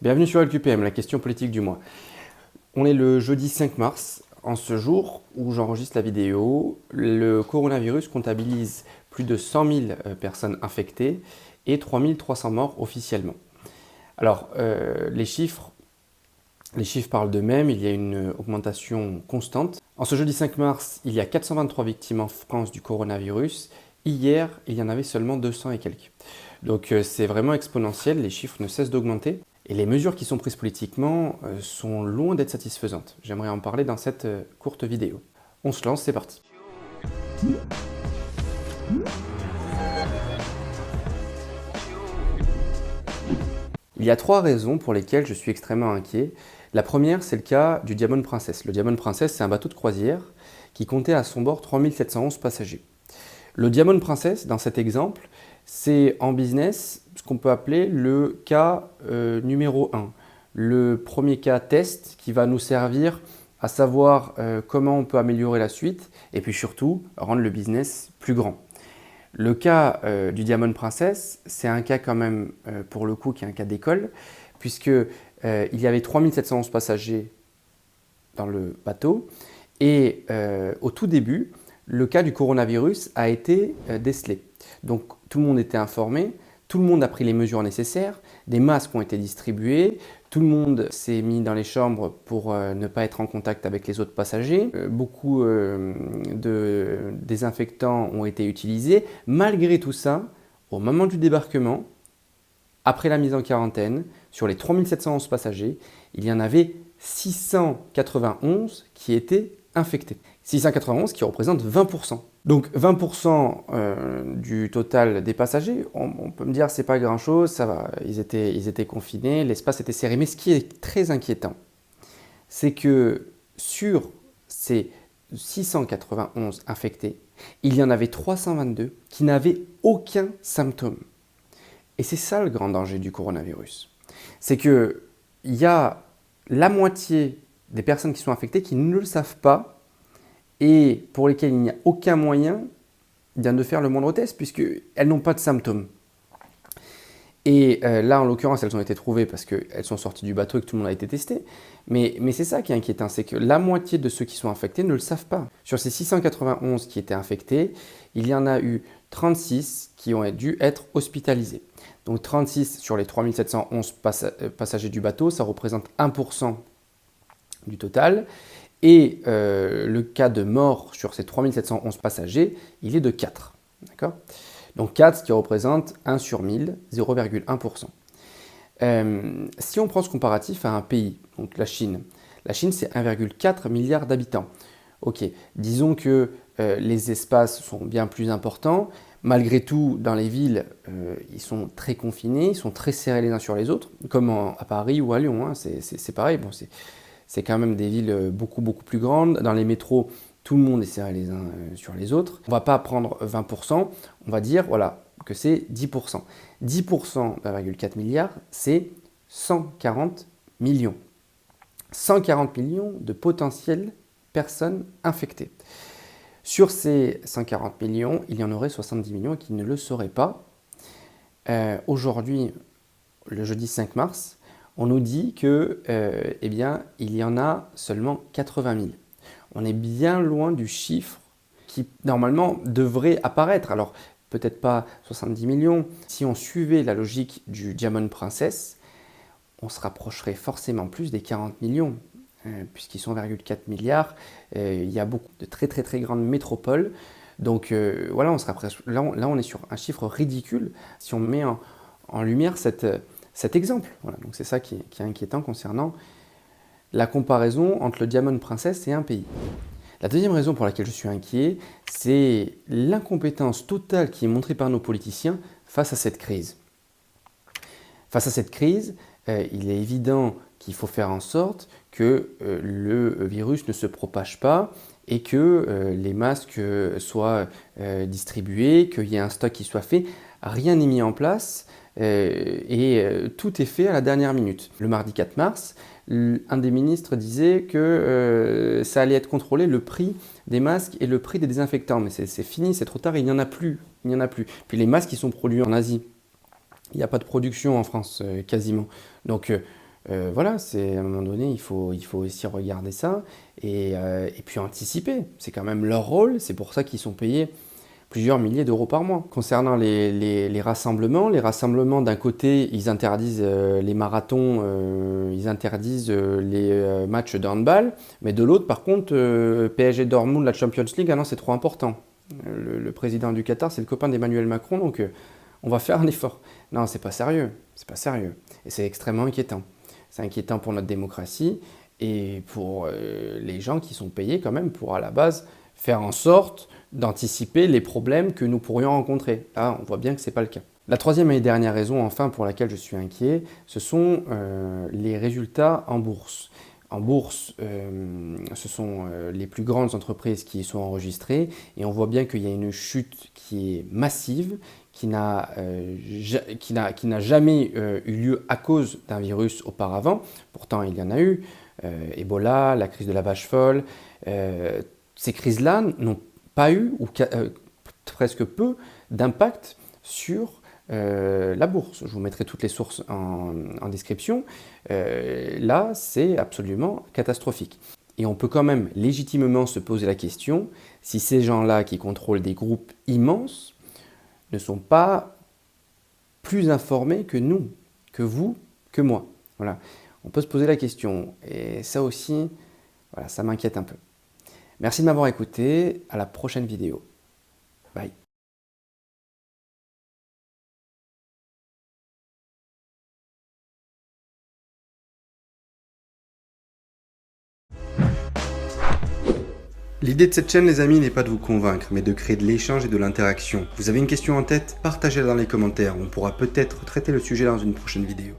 Bienvenue sur LQPM, la question politique du mois. On est le jeudi 5 mars. En ce jour où j'enregistre la vidéo, le coronavirus comptabilise plus de 100 000 personnes infectées et 3 300 morts officiellement. Alors, les chiffres parlent d'eux-mêmes, il y a une augmentation constante. En ce jeudi 5 mars, il y a 423 victimes en France du coronavirus. Hier, il y en avait seulement 200 et quelques. Donc c'est vraiment exponentiel, les chiffres ne cessent d'augmenter. Et les mesures qui sont prises politiquement sont loin d'être satisfaisantes. J'aimerais en parler dans cette courte vidéo. On se lance, c'est parti. Il y a 3 raisons pour lesquelles je suis extrêmement inquiet. La première, c'est le cas du Diamond Princess. Le Diamond Princess, c'est un bateau de croisière qui comptait à son bord 3711 passagers. Le Diamond Princess, dans cet exemple, c'est en business ce qu'on peut appeler le cas numéro 1. Le premier cas test qui va nous servir à savoir comment on peut améliorer la suite et puis surtout rendre le business plus grand. Le cas du Diamond Princess, c'est un cas quand même pour le coup qui est un cas d'école puisque il y avait 3711 passagers dans le bateau et au tout début, le cas du coronavirus a été décelé. Donc tout le monde était informé, tout le monde a pris les mesures nécessaires, des masques ont été distribués, tout le monde s'est mis dans les chambres pour ne pas être en contact avec les autres passagers. Beaucoup de désinfectants ont été utilisés. Malgré tout ça, au moment du débarquement, après la mise en quarantaine, sur les 3711 passagers, il y en avait 691 qui étaient infectés. 691 qui représente 20%. Donc 20% du total des passagers, on peut me dire c'est pas grand chose, ça va, ils étaient confinés, l'espace était serré. Mais ce qui est très inquiétant, c'est que sur ces 691 infectés, il y en avait 322 qui n'avaient aucun symptôme. Et c'est ça le grand danger du coronavirus. C'est qu'il y a la moitié des personnes qui sont infectées qui ne le savent pas et pour lesquelles il n'y a aucun moyen de faire le moindre test puisqu'elles n'ont pas de symptômes. Et là, en l'occurrence, elles ont été trouvées parce qu'elles sont sorties du bateau et que tout le monde a été testé. Mais c'est ça qui est inquiétant, c'est que la moitié de ceux qui sont infectés ne le savent pas. Sur ces 691 qui étaient infectés, il y en a eu 36 qui ont dû être hospitalisés. Donc 36 sur les 3711 passagers du bateau, ça représente 1% du total. Et le cas de mort sur ces 3711 passagers, il est de 4. D'accord ? Donc 4, ce qui représente 1 sur 1000, 0,1%. Si on prend ce comparatif à un pays, donc la Chine c'est 1,4 milliard d'habitants. Ok, disons que les espaces sont bien plus importants. Malgré tout, dans les villes, ils sont très confinés, ils sont très serrés les uns sur les autres, comme à Paris ou à Lyon, hein, c'est pareil. Bon, c'est quand même des villes beaucoup plus grandes. Dans les métros, tout le monde est serré les uns sur les autres. On ne va pas prendre 20%, on va dire voilà, que c'est 10%. 10% d'1,4 milliard, c'est 140 millions. 140 millions de potentielles personnes infectées. Sur ces 140 millions, il y en aurait 70 millions qui ne le sauraient pas. Aujourd'hui, le jeudi 5 mars, on nous dit que, eh bien, il y en a seulement 80 000. On est bien loin du chiffre qui, normalement, devrait apparaître. Alors, peut-être pas 70 millions. Si on suivait la logique du Diamond Princess, on se rapprocherait forcément plus des 40 millions, puisqu'ils sont 1,4 milliard. Il y a beaucoup de très grandes métropoles. Donc, voilà, on se rapproche. Là, on est sur un chiffre ridicule si on met en lumière cet exemple. Voilà, donc c'est ça qui est inquiétant concernant la comparaison entre le Diamond Princess et un pays. La deuxième raison pour laquelle je suis inquiet, c'est l'incompétence totale qui est montrée par nos politiciens face à cette crise. Face à cette crise, il est évident qu'il faut faire en sorte que le virus ne se propage pas et que les masques soient distribués, qu'il y ait un stock qui soit fait. Rien n'est mis en place et tout est fait à la dernière minute. Le mardi 4 mars, un des ministres disait que ça allait être contrôlé le prix des masques et le prix des désinfectants. Mais c'est fini, c'est trop tard, il n'y en a plus. Puis les masques, ils sont produits en Asie. Il n'y a pas de production en France quasiment. Donc Voilà, c'est à un moment donné, il faut aussi regarder ça et puis anticiper. C'est quand même leur rôle, c'est pour ça qu'ils sont payés plusieurs milliers d'euros par mois. Concernant les rassemblements d'un côté, ils interdisent les marathons, ils interdisent les matchs de handball, mais de l'autre, par contre, PSG Dortmund, la Champions League, ah non, c'est trop important. Le président du Qatar, c'est le copain d'Emmanuel Macron, donc on va faire un effort. Non, c'est pas sérieux, c'est pas sérieux. Et c'est extrêmement inquiétant. C'est inquiétant pour notre démocratie et pour les gens qui sont payés quand même pour, à la base, faire en sorte d'anticiper les problèmes que nous pourrions rencontrer. Là, on voit bien que ce n'est pas le cas. La troisième et dernière raison, enfin, pour laquelle je suis inquiet, ce sont les résultats en bourse. En bourse, ce sont les plus grandes entreprises qui y sont enregistrées et on voit bien qu'il y a une chute qui est massive, qui n'a jamais eu lieu à cause d'un virus auparavant. Pourtant, il y en a eu. Ebola, la crise de la vache folle. Ces crises-là n'ont pas eu, ou presque peu, d'impact sur la bourse. Je vous mettrai toutes les sources en description. Là, c'est absolument catastrophique. Et on peut quand même légitimement se poser la question si ces gens-là qui contrôlent des groupes immenses ne sont pas plus informés que nous, que vous, que moi. Voilà. On peut se poser la question. Et ça aussi, voilà, ça m'inquiète un peu. Merci de m'avoir écouté. À la prochaine vidéo. Bye. L'idée de cette chaîne, les amis, n'est pas de vous convaincre, mais de créer de l'échange et de l'interaction. Vous avez une question en tête? Partagez-la dans les commentaires, on pourra peut-être traiter le sujet dans une prochaine vidéo.